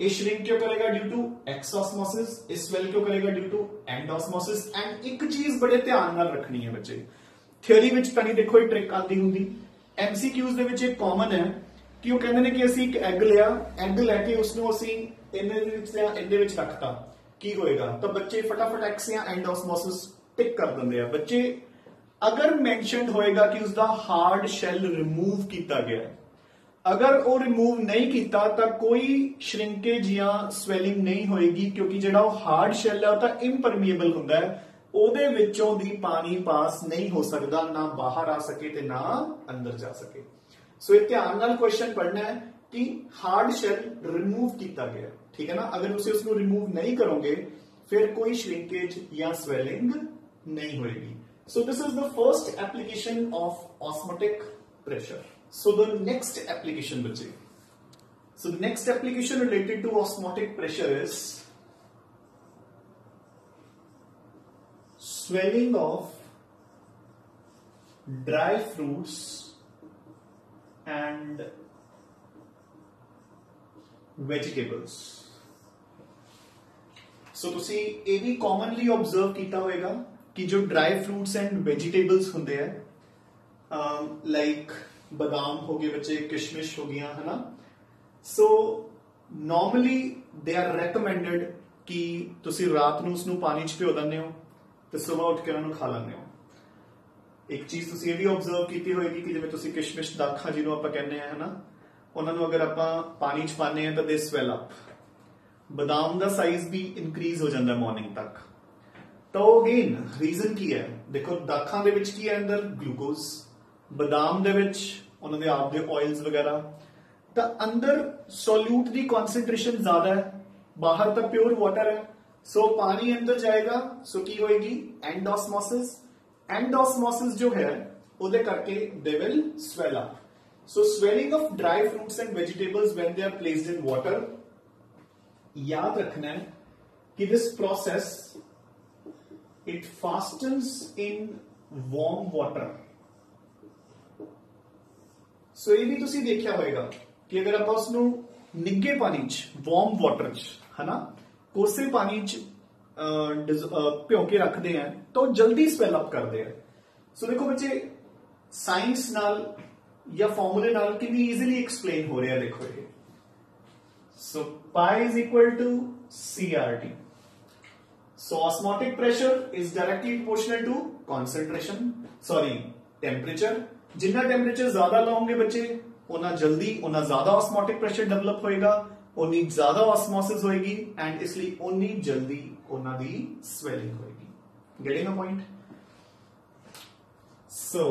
ये shrink क्यों करेगा? Due to exosmosis. इस swell क्यों करेगा? Due to endosmosis. एंड एक चीज बड़े ध्यान नाल रखनी है बच्चे, थियोरी विच तां नहीं देखो ये ट्रिक आती हुंदी, एमसीक्यूज दे विच एक कॉमन है कि वो कहंदे ने कि ਅਸੀਂ ਇੱਕ ਐਗ ਲਿਆ, ਐਗ ਲੈ ਕੇ ਉਸ ਨੂੰ ਅਸੀਂ ਇਹਦੇ ਵਿੱਚ ਰੱਖਤਾ, ਕੀ ਹੋਏਗਾ? ਤਾਂ ਬੱਚੇ ਫਟਾਫਟ ਐਕਸ ਜਾਂ एंडोस्मोसिस ਟਿਕ ਕਰ ਦਿੰਦੇ ਆ ਬੱਚੇ। अगर मैंशनड होएगा कि उसका हार्ड शैल रिमूव किया गया, अगर वो रिमूव नहीं किया तो कोई श्रिंकेज या स्वैलिंग नहीं होएगी, क्योंकि जो हार्ड शैल है वो इनपरमीएबल हुंदा है, ਉਹਦੇ ਵਿੱਚੋਂ ਦੀ पानी पास नहीं हो सकता, ना बाहर आ सके ते ना अंदर जा सके। सो ये ध्यान नाल क्वेश्चन पढ़ना है कि हार्ड शैल रिमूव किया गया, ठीक है ना। अगर उसे उसको रिमूव नहीं करोगे फिर कोई श्रिंकेज या स्वेलिंग नहीं होएगी। So this is the first application of osmotic pressure. So the next application, bache. So the next application related to osmotic pressure is swelling of dry fruits and vegetables. So तुसी ये भी commonly observe किया होएगा कि जो ड्राई फ्रूट्स एंड वेजिटेबल्स होंगे हैं, लाइक बादाम हो गए बच्चे, किशमिश हो गया, है ना। So normally they are recommended कि तुसी रात नूं उसनूं पानी च भिओ दिंदे हो ते सुबह उठ के उन्होंने खा लेंदे हो। एक चीज तुसी ये भी ऑब्जर्व की होगी कि जिवें तुसी किशमिश दाखा जिन्हों आपां कहने हैं, है ना, उन्होंने अगर आपां पानी च पाने हैं तो दे स्वेल अप। बादाम का साइज भी इंक्रीज हो जाता है मॉर्निंग तक। तो अगेन रीजन की है, देखो दाखां दे विच की है अंदर ग्लूकोज, बादाम दे विच उन्हां दे आप दे ऑयल्स वगैरह, तो अंदर सोल्यूट दी कॉन्सेंट्रेशन ज्यादा है, बाहर तक प्योर वाटर है। सो पानी अंदर जाएगा, सो की होएगी? एंडोस्मोसिस। एंडोस्मोसिस जो है उहदे करके they will swell up. So swelling of dry fruits and vegetables when they are placed in water, याद रखना है कि this process it fastens in warm water. So ये भी तुसी देखिया होएगा कि अगर आप उसनू निगे पानी च, वार्म वाटर च, है ना, कोसे पानी च भिओ के रखते हैं तो जल्दी स्वेल अप करते हैं। सो देखो बच्चे साइंस नाल या फॉर्मूले नाल कितनी इजीली एक्सप्लेन हो रहा है, देखो ये। So pi is equal to CRT. So osmotic pressure is directly proportional to concentration, temperature. जितना टेम्परेचर ज्यादा लाओगे बच्चे उतना जल्दी उतना ज्यादा ऑस्मोटिक प्रेशर डेवलप होएगा, उतनी ज्यादा ऑस्मोसिस होएगी एंड इसलिए उतनी जल्दी उतना दी स्वेलिंग होएगी। Getting a point? So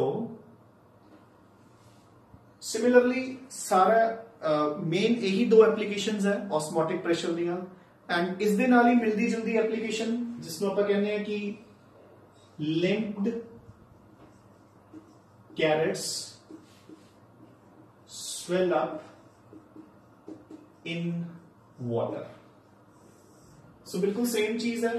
similarly सारा मेन यही दो एप्लीकेशंस है ऑस्मोटिक प्रेशर दियां, एंड इस दे नाल ही मिलदी जुलदी एप्लीकेशन जिसनों आपां कहने हैं कि linked carrots swell up in water. So बिल्कुल सेम चीज है।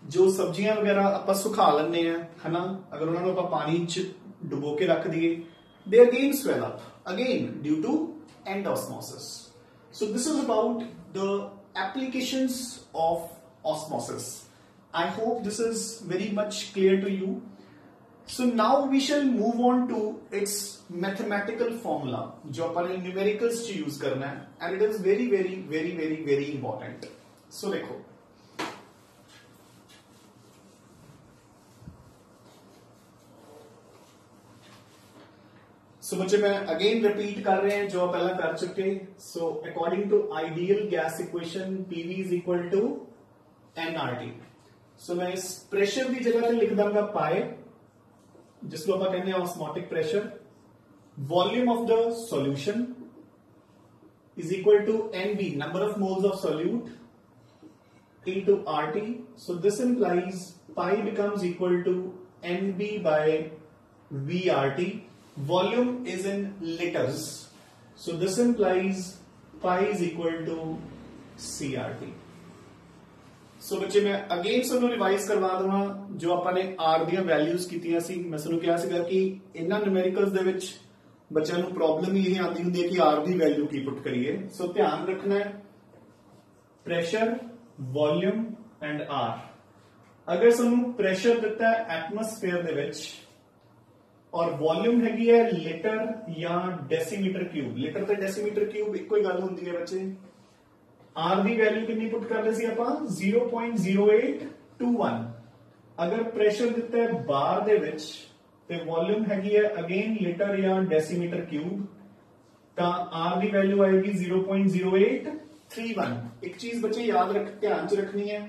जो सब्जियां वगैरह आप सुखा लेने है ना, अगर उन्होंने आप पानी च डुबो के रख दिए, they again swell up again due to end osmosis. So this is about the applications of osmosis. I hope this is very much clear to you. So now we shall move on to its mathematical formula जो अपन न्यूमेरिकल्स च यूज करना है, and it is very very very very very important. So देखो, सो बच्चे मैं अगेन रिपीट कर रहे हैं जो पहला कर चुके. So according to ideal gas equation PV is equal to nRT. So मैं इस प्रेशर की जगह पे लिख दूंगा पाए, जिसको आप कहते हैं osmotic pressure. Volume of the solution is equal to nB, number of moles of solute, into RT. So this implies pi becomes equal to NB by VRT. Volume is in liters. So this implies pi is equal to CRT. So बच्चे मैं अगेन ਸਾਨੂੰ ਰਿਵਾਈਜ਼ ਕਰਵਾ ਦਵਾਂ ਜੋ ਆਪਾਂ ਨੇ R ਦੀਆਂ ਵੈਲਿਊਜ਼ ਕੀਤੀਆਂ ਸੀ. ਮੈਂ ਤੁਹਾਨੂੰ ਕਿਹਾ ਸੀਗਾ ਕਿ ਇਹਨਾਂ ਨਿਊਮੈਰੀਕਲਸ ਦੇ ਵਿੱਚ ਬੱਚਿਆਂ ਨੂੰ ਪ੍ਰੋਬਲਮ ਹੀ ਇਹ ਆਉਂਦੀ ਹੁੰਦੀ ਹੈ ਕਿ R ਦੀ ਵੈਲਿਊ ਕੀ ਪੁੱਟ ਕਰੀਏ. ਸੋ ਧਿਆਨ ਰੱਖਣਾ ਹੈ ਪ੍ਰੈਸ਼ਰ, वॉल्यूम एंड आर. अगर सानू प्रेशर दिता है एटमोस्फेयर दे विच और वॉल्यूम हैगी है लीटर या डेसीमीटर क्यूब, लीटर ते डेसीमीटर क्यूब इक्को ही गल हुंदी है बच्चे. आर दी वैल्यू कितनी पुट कर रहे सी आपां 0.0821. अगर प्रेशर दिता है बार दे विच ते वॉल्यूम हैगी है अगेन लीटर या डेसीमीटर क्यूब, तां आर दी वैल्यू आएगी 0.0831. एक चीज बच्चे याद रख ध्यान च रखनी है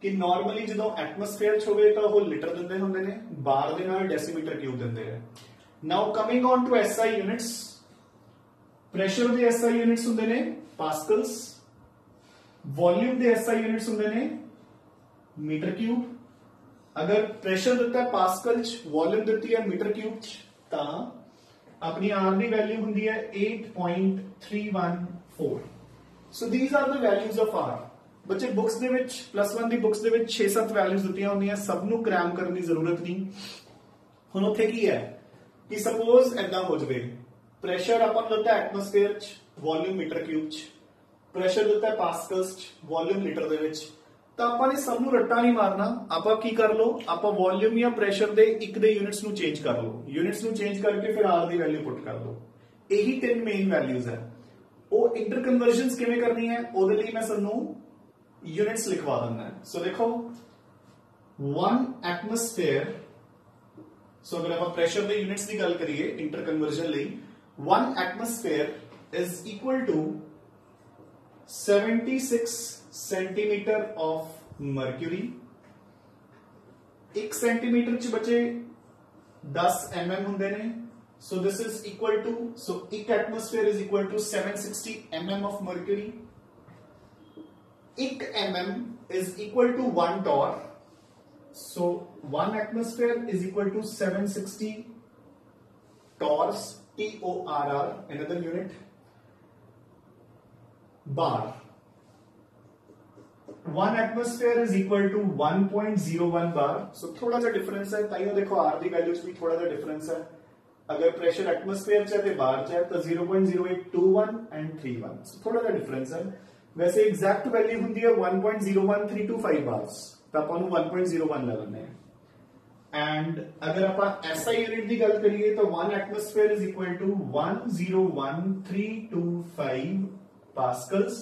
कि नॉर्मली जो एटमोस्फेयर च होवे तां वो लीटर दिंदे हुंदे ने, बार दे नाल डेसीमीटर क्यूब दिंदे हैं. Now coming on to SI units, pressure दे एसआई यूनिट्स हुंदे ने पास्कल्स, वॉल्यूम दे एसआई यूनिट्स हुंदे ने मीटर क्यूब. अगर प्रेशर दिता है पास्कल च, वॉल्यूम दिती है मीटर क्यूब च, तां अपनी आर दी वैल्यू हुंदी है 8.314. So these are the values of R. बच्चे बुक्स दे विच +1 दी बुक्स दे विच 6-7 वैल्यूज दित्तियां होंदियां, सब नूं क्रैम करने की जरूरत नहीं. हुण उत्थे की है कि सपोज ऐदां हो जावे, प्रेशर अपन दिता है एटमोस्फेयर च, वॉल्यूम मीटर क्यूब च, प्रेशर दिता है पास्कल्स च, वॉल्यूम लीटर दे विच, तां आपां ने सब नूं रट्टा नहीं मारना. आपां की कर लो, आपां वॉल्यूम या प्रेशर दे एक दे यूनिट्स नूं चेंज कर लो, यूनिट्स नूं चेंज करके फिर आर दी वैल्यू पुट कर दो. यही 3 मेन वैल्यूज है. वो इंटर कन्वर्जन्स किवें करनी है, ਉਹਦੇ ਲਈ मैं सानू यूनिट्स लिखवा देना है. सो देखो 1 एटमोस्फेयर, सो अगर आप प्रेशर दे यूनिट्स की गल करिए इंटर कन्वर्जन ਲਈ, 1 atmosphere is equal to 76 centimetre of mercury. 1 centimetre च बच्चे 10 mm हुंदे ने. So this is equal to, so एक atmosphere is equal to 760 mm of mercury. एक mm is equal to 1 torr. So 1 atmosphere is equal to 760 torrs, TORR, another unit. Bar. 1 atmosphere is equal to 1.01 bar. So थोड़ा सा डिफरेंस है, ताइयों देखो R दी वैल्यूज भी थोड़ा सा डिफरेंस है. अगर प्रेशर एटमोस्फेयर च है बाहर च है तो 0.0821 एंड 31. थोड़ा सा डिफरेंस है. वैसे एग्जैक्ट वैल्यू होंगी है 1.01325 बार्स, तो अपन 1.01 ले लेने हैं. एंड अगर अपन एसआई यूनिट की गल करिए तो 1 atmosphere is equal to 101,325 pascals.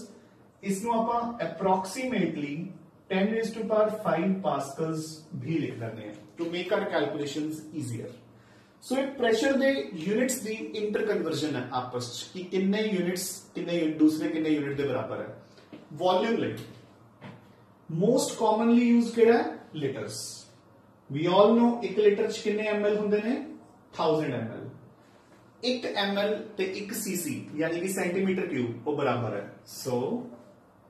इसमें अपन अप्रोक्सीमेटली 10⁵ पास्कल्स भी लिख देने हैं to make our calculations easier. So एक प्रेशर दे यूनिट्स दी इंटर कन्वर्जन है आपस कि किन्ने यूनिट्स किन्ने दूसरे किन्ने यूनिट दे बराबर है. वॉल्यूम ले मोस्ट कॉमनली यूज केड़ा है litres. We all know 1 litre च किन्ने ml हुंदे ने 1000 ml. 1 ml ते 1 cc यानी कि सेंटीमीटर क्यूब वो बराबर है. सो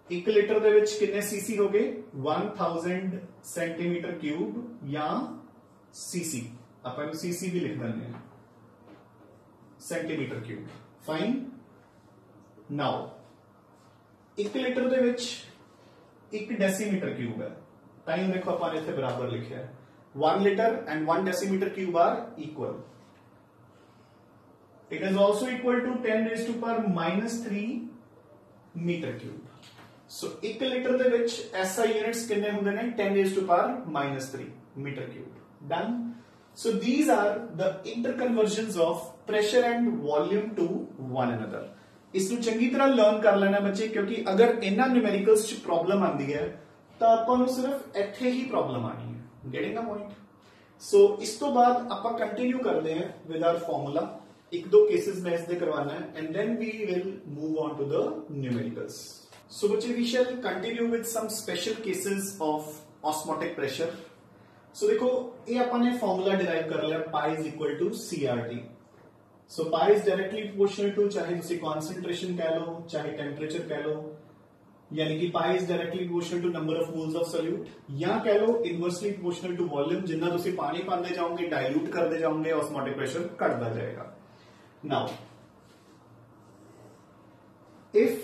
1 लीटर दे विच किन्ने cc हो गए 1000 सेंटीमीटर क्यूब या cc. अपन सीसी भी लिख देंगे centimetre cube. Fine. Now 1 litre दे विच 1 डेसीमीटर क्यूब है. ताइयों देखो अपन इतने बराबर लिखे है 1 litre and 1 decimetre cube are equal. It is also equal to 10 raised to power minus 3 metre cube. So 1 litre ਦੇ ਵਿੱਚ SI यूनिट्स कितने होंगे ने 10 raised to power minus 3 metre cube. Done. So these are the interconversions of pressure and volume to one another. इसਨੂੰ ਚੰਗੀ ਤਰ੍ਹਾਂ ਲਰਨ ਕਰ ਲੈਣਾ ਬੱਚੇ, ਕਿਉਂਕਿ ਅਗਰ ਇਹਨਾਂ ਨਿਊਮੈਰੀਕਲਸ ਚ ਪ੍ਰੋਬਲਮ ਆਂਦੀ ਹੈ ਤਾਂ ਆਪਾਂ ਨੂੰ ਸਿਰਫ ਇੱਥੇ ਹੀ ਪ੍ਰੋਬਲਮ ਆਣੀ ਹੈ. ਗੈਟਿੰਗ ਅ ਪੁਆਇੰਟ. ਸੋ ਇਸ ਤੋਂ ਬਾਅਦ ਆਪਾਂ ਕੰਟੀਨਿਊ ਕਰਦੇ ਹਾਂ ਵਿਦ ਆਰ ਫਾਰਮੂਲਾ. एक दो केसेस में इससे करवाना है and then we will move on to the numericals. So बच्चे we shall continue with some special cases of osmotic pressure. So देखो ये अपन ने फॉर्मूला डिराइव कर लिया pi is equal to CRT. So pi is directly proportional to चाहे तुसी कॉन्सेंट्रेशन कह लो चाहे टेम्परेचर कह लो, यानी कि pi is directly proportional to number of moles of solute, या कह लो इनवर्सली प्रोपोर्शनल टू वॉल्यूम. जितना तुसी पानी पाते जाओगे डाइल्यूट करते जाओगे ऑस्मोटिक प्रेशर घटता जाएगा. Now, if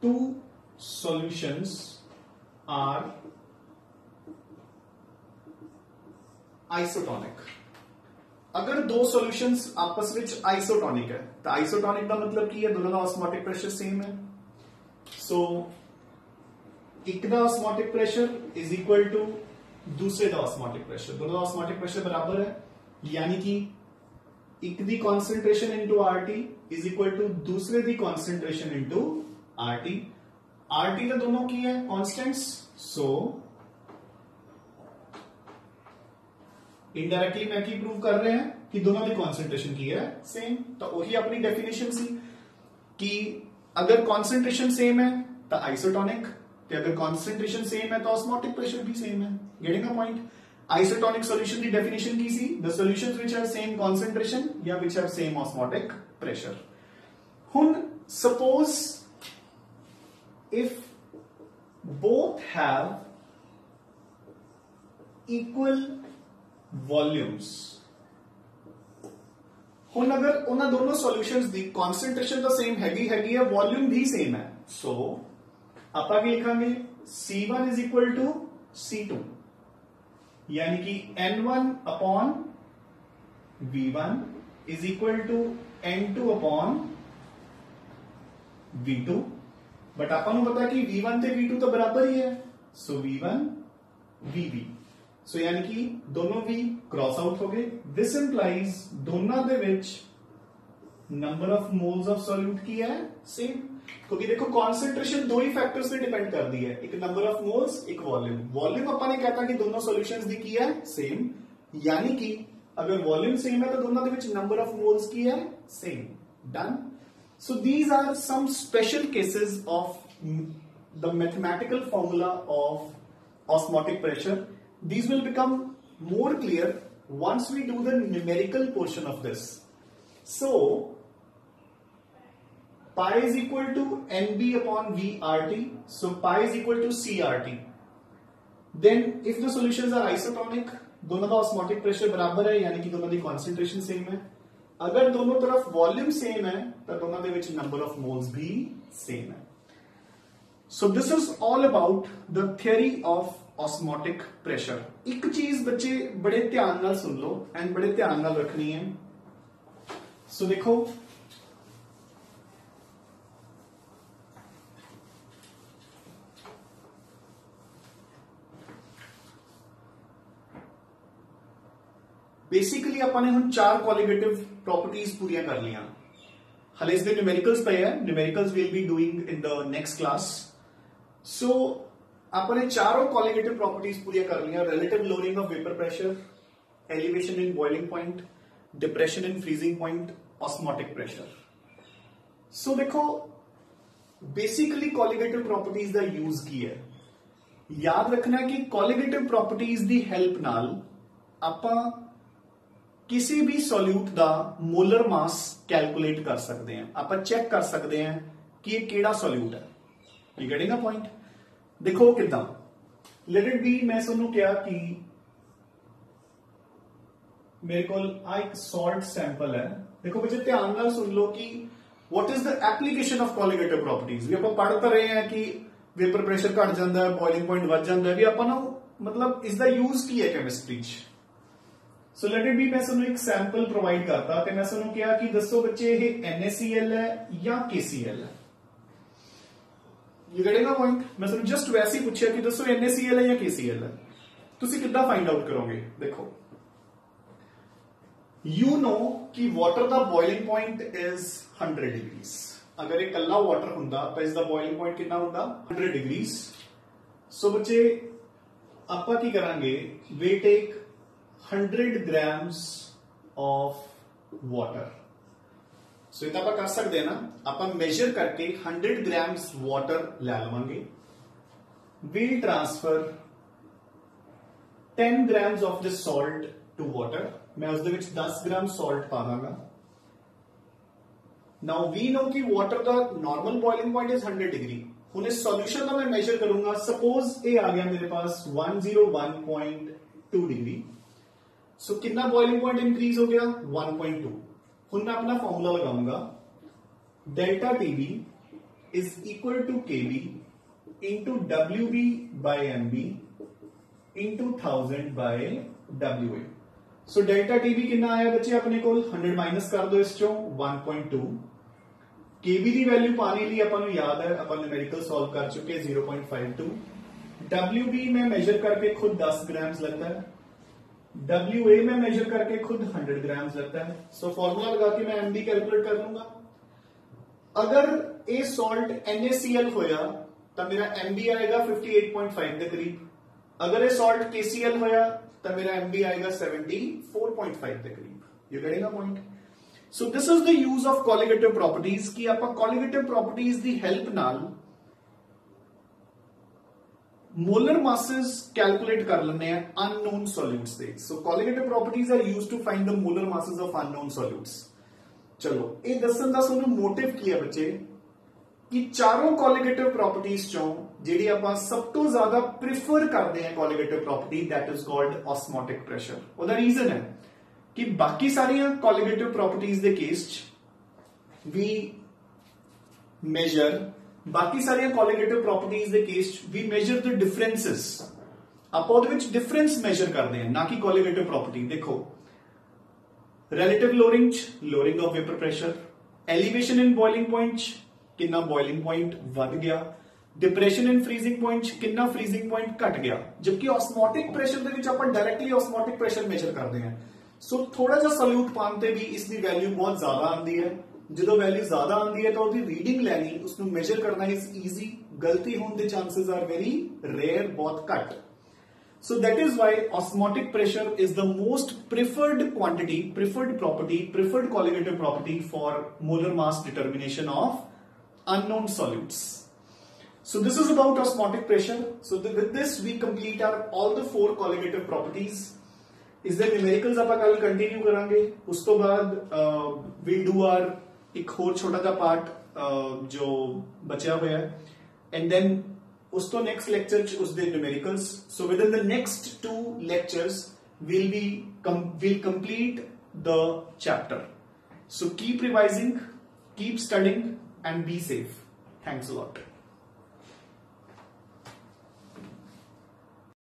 two solutions are isotonic, अगर दो सॉल्यूशंस आपस में आइसोटोनिक है तो आइसोटोनिक का मतलब की है दोनों का ऑस्मोटिक प्रेशर सेम है. सो एक दा osmotic pressure is equal to दूसरे दा ऑस्मोटिक प्रेशर, दोनों का ऑस्मोटिक प्रेशर बराबर है, यानी कि एक दी concentration into RT is equal to दूसरे दी कॉन्सेंट्रेशन इंटू RT. RT तो दोनों की है कॉन्स्टेंट्स, सो इनडायरेक्टली मैं की प्रूव कर रहे हैं कि दोनों की कॉन्सेंट्रेशन की है सेम. तो वही अपनी डेफिनेशन सी कि अगर कॉन्सेंट्रेशन सेम है तो आइसोटोनिक, तो अगर कॉन्सेंट्रेशन सेम है तो ऑस्मोटिक प्रेशर भी सेम है. Getting a point. Isotonic solution की definition की सी the solutions which have same concentration या which have same osmotic pressure. हुन suppose if both have equal volumes, हुन अगर उन्हें दोनों solutions दी concentration तो same हैगी है volume भी same है, so आपा क्या लिखांगे C1 is equal to C2, यानी कि N1 upon V1 is equal to N2 upon V2. But अपन को पता कि V1 ते V2 तो बराबर ही है, सो V1 VV. सो यानी कि दोनों V क्रॉस आउट हो गए. दिस इंप्लाइज दोनों दे विच number of moles of solute की है सेम, क्योंकि देखो कॉन्सेंट्रेशन दो ही फैक्टर्स पे डिपेंड कर दी है, एक नंबर ऑफ मोल्स एक वॉल्यूम. वॉल्यूम अपन ने कहता कि दोनों सॉल्यूशंस दी की है सेम, यानी कि अगर वॉल्यूम सेम है तो दोनों दे विच नंबर ऑफ मोल्स की है same. Done. So these are some special cases of the mathematical formula of osmotic pressure. These will become more clear once we do the numerical portion of this. So pi is equal to NB upon VRT. So pi is equal to CRT. Then if the solutions are isotonic, दोनों का ऑस्मोटिक प्रेशर बराबर है, यानी कि दोनों की कॉन्सेंट्रेशन सेम है. अगर दोनों तरफ वॉल्यूम सेम है तो दोनों के विच नंबर ऑफ मोल्स भी सेम है. So this is all about the theory of osmotic pressure. एक चीज बच्चे बड़े ध्यान नाल सुन लो एंड बड़े ध्यान नाल रखनी है. सो देखो बेसिकली अपने हम चार क्वालिटेटिव प्रॉपर्टीज पूरी कर लिया. हले इसमें न्यूमेरिकल्स पे है, numericals will be doing in the next class. So अपने चारों क्वालिटेटिव प्रॉपर्टीज पूरी कर लिया. Relative lowering of vapour pressure, elevation in boiling point, depression in freezing point, osmotic pressure. So देखो बेसिकली क्वालिटेटिव प्रॉपर्टीज का यूज की है. याद रखना कि क्वालिटेटिव प्रॉपर्टीज की हेल्प नाल आपां किसी भी सॉल्यूट का मोलर मास कैलकुलेट कर सकते हैं. आप चेक कर सकते हैं कि ये केड़ा सॉल्यूट है. You getting a point. देखो किदा लेट इट बी मैं तुहानू क्या कि मेरे को एक सॉल्ट सैंपल है. देखो बच्चे ध्यान नाल सुन लो कि what is the application of qualitative properties. भी आप पढ़ तो रहे हैं कि वेपर प्रेशर घट जाता है, बॉइलिंग पॉइंट वध जाता है, भी ਆਪਾਂ ਨੂੰ मतलब इसका यूज की है केमिस्ट्री च। सो लेट इट बी, मैं ਤੁਹਾਨੂੰ एक सैंपल प्रोवाइड करता ਤੇ मैं ਤੁਹਾਨੂੰ ਕਿਹਾ कि दसो बच्चे ये NaCl है या KCl है। ये करेगा पॉइंट, मैं ਤੁਹਾਨੂੰ जस्ट वैसे ही पूछा कि दसो NaCl है या KCl है, ਤੁਸੀਂ किद्दां फाइंड आउट करोगे। देखो यू नो कि वाटर का बॉइलिंग पॉइंट इज 100 डिग्रीज। अगर एक कल्ला वाटर हुंदा तो इसका बॉइलिंग पॉइंट कितना हुंदा 100 डिग्रीज। सो बच्चे आपां की करांगे, we take 100 grams of water. So इतना आप कर सकते हैं ना, आप मेजर करके 100 ग्राम्स वाटर ले लवांगे। We'll transfer 10 grams of this salt to water. मैं उसदे विच 10 ग्राम सॉल्ट पा दांगा। नाउ वी नो कि वाटर का normal boiling point is 100 degree. हुण इस सॉल्यूशन का मैं मेजर करूंगा, सपोज ये आ गया मेरे पास 101.2 डिग्री। सो कितना बॉइलिंग पॉइंट इंक्रीज हो गया 1.2। हुण मैं अपना फॉर्मूला लगाऊंगा, delta Tb is equal to Kb into WB by MB into 1000 by WA। So delta Tb कितना आया बच्चे अपने को, 100 माइनस कर दो इस चों 1.2। केबी की वैल्यू पाने लिए अपन याद है, अपन न्यूमेरिकल सॉल्व कर चुके 0.52। WB में मेजर करके खुद 10 ग्राम्स लगता है, WA में मेजर करके खुद 100 ग्राम्स लगता है। सो फॉर्मूला लगा के मैं MB कैलकुलेट कर लूंगा। अगर ये सॉल्ट NaCl होया तो मेरा MB आएगा 58.5 के करीब। अगर ये सॉल्ट KCl होया तो मेरा MB आएगा 74.5 के करीब। ये करेगा point. So this is the use of colligative properties कि आप कोलिगेटिव प्रॉपर्टीज की हेल्प नाल मोलर मासेस कैलकुलेट कर लेने हैं अननोन सॉल्यूट्स से। So colligative properties are used to find the molar masses of unknown solutes. चलो ये दसन दा सोनू मोटिव की है बच्चे कि चारों कोलिगेटिव प्रॉपर्टीज चों ਜਿਹੜੀ ਆਪਾਂ ਸਭ ਤੋਂ ਜ਼ਿਆਦਾ प्रिफर करते हैं colligative property, that is called osmotic pressure. ਉਹਦਾ रीजन है कि बाकी सारियां कोलिगेटिव प्रॉपर्टीज ਦੇ केस ਚ ਵੀ मेजर, बाकी सारियां कोलिगेटिव प्रॉपर्टीज ਦੇ केस ਚ ਵੀ मेजर द डिफरेंसेस। ਆਪਾਂ ਉਹਦੇ ਵਿੱਚ डिफरेंस मेजर करते हैं, ना कि कोलिगेटिव प्रॉपर्टी। देखो रिलेटिव लोअरिंग ਚ lowering of vapour pressure, elevation in boiling point कितना बॉइलिंग पॉइंट वध गया, डिप्रेशन इन फ्रीजिंग पॉइंट कितना फ्रीजिंग पॉइंट घट गया। जबकि ऑस्मोटिक प्रेशर ਦੇ ਵਿੱਚ ਆਪਾਂ डायरेक्टली ऑस्मोटिक प्रेशर मेजर करते हैं। सो थोड़ा जिहा सल्यूट पाने ते भी इसकी वैल्यू बहुत ज्यादा आती है। जो वैल्यू ज्यादा आती है तो उसकी रीडिंग लैनी, उसको मेजर करना इज ईजी, गलती होने के चांसेस आर वेरी रेयर, बहुत घट। So that is why osmotic pressure is the most preferred quantity, preferred property, preferred colligative property for molar mass determination of unknown solutes. So this is about osmotic pressure. So with this we complete our all the 4 colligative properties. Is there numericals ਆਪਾਂ ਕੱਲ ਕੰਟੀਨਿਊ ਕਰਾਂਗੇ। ਉਸ ਤੋਂ ਬਾਅਦ we'll do our ਇੱਕ ਹੋਰ ਛੋਟਾ ਜਿਹਾ ਪਾਰਟ ਜੋ ਬਚਿਆ ਹੋਇਆ ਹੈ, and then ਉਸ ਤੋਂ next lecture ਚ ਉਸ ਦੇ numericals. So within the next 2 lectures we'll complete the chapter. So keep revising, keep studying and be safe. Thanks a lot.